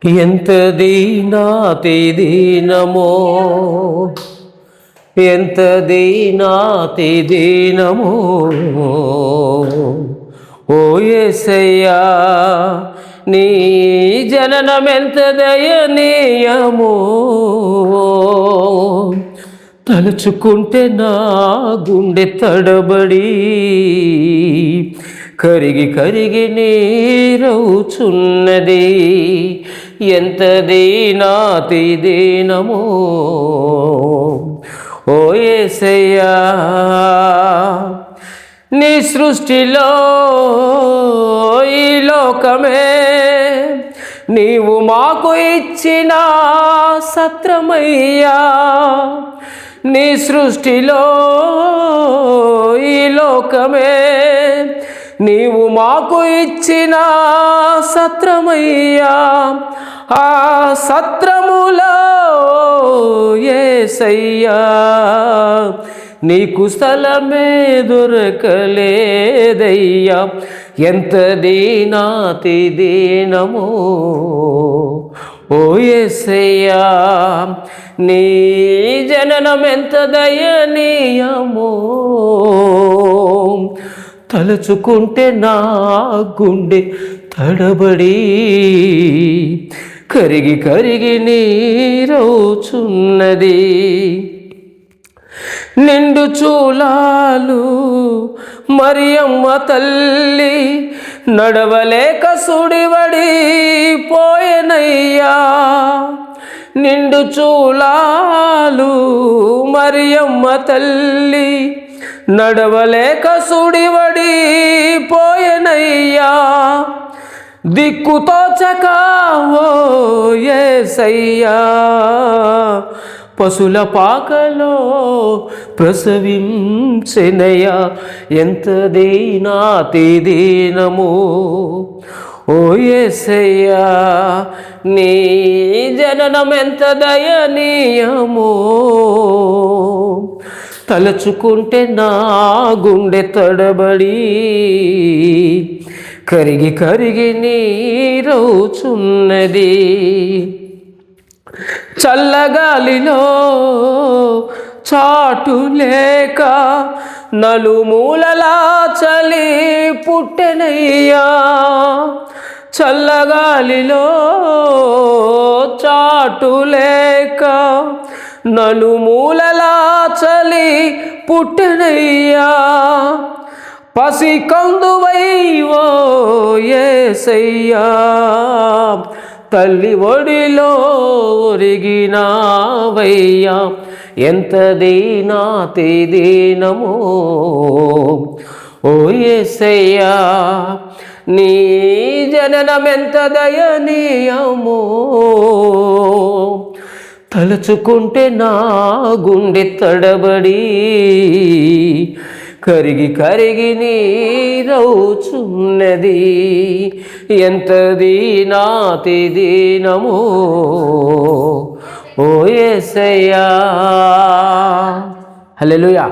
ఎంత దీనాతి దీనమో, ఎంత దీనాతి దీనమో ఓ యేసయ్యా, నీ జననమెంత దయనీయమో. తలుచుకుంటే నా గుండె తడబడి కరిగి కరిగి నీరవుచున్నది. ఎంత దీనాతి దీనమో ఓ యేసయ్యా, నీ సృష్టిలో ఈ లోకమే నీవు మాకు ఇచ్చిన సత్రమయ్యా. నీ సృష్టిలో ఈ లోకమే నీవు మాకు ఇచ్చిన సత్రమయ్యా. ఆ సత్రములో యేసయ్యా నీకు స్థలమే దొరకలేదయ్యా. ఎంత దీనాతి దీనమో ఓ యేసయ్యా, నీ జననం ఎంత దయనీయమో. తలుచుకుంటే నా గుండె తడబడి కరిగి కరిగి నీరవుచున్నది. నిండు చూలాలు మరియమ్మ తల్లి నడవలేక సుడివడి పోయెనయ్యా. నిండు చూలాలు మరియమ్మ తల్లి నడవలేక సుడివడి పోయెనయ్యా. దిక్కుతోచక ఓ యేసయ్యా పశుల పాకలో ప్రసవించెనయ్యా. ఎంత దీనాతి దీనమో ఓ యేసయ్యా, నీ జననం ఎంత దయనీయమో. తలుచుకుంటే నా గుండె తడబడి కరిగి కరిగి నీరవుచున్నది. చల్లగాలిలో చాటు లేక నలుమూలలా చలి పుట్టెనయ్యా. చల్లగాలిలో చాటు లేక నలుమూలలా చలి పుట్టెనయ్యా. పసికందువై ఓ యేసయ్యా తల్లి ఒడిలో ఒరిగినావయ్యా. ఎంత దీనాతి దీనమో ఓ యేసయ్యా, నీ జననమెంత దయనీయమో. తలుచుకుంటే నా గుండె తడబడి కరిగి కరిగి నీరవుచున్నది. ఎంత దీనాతి దీనమో ఓ యేసయ్యా. హల్లెలూయా.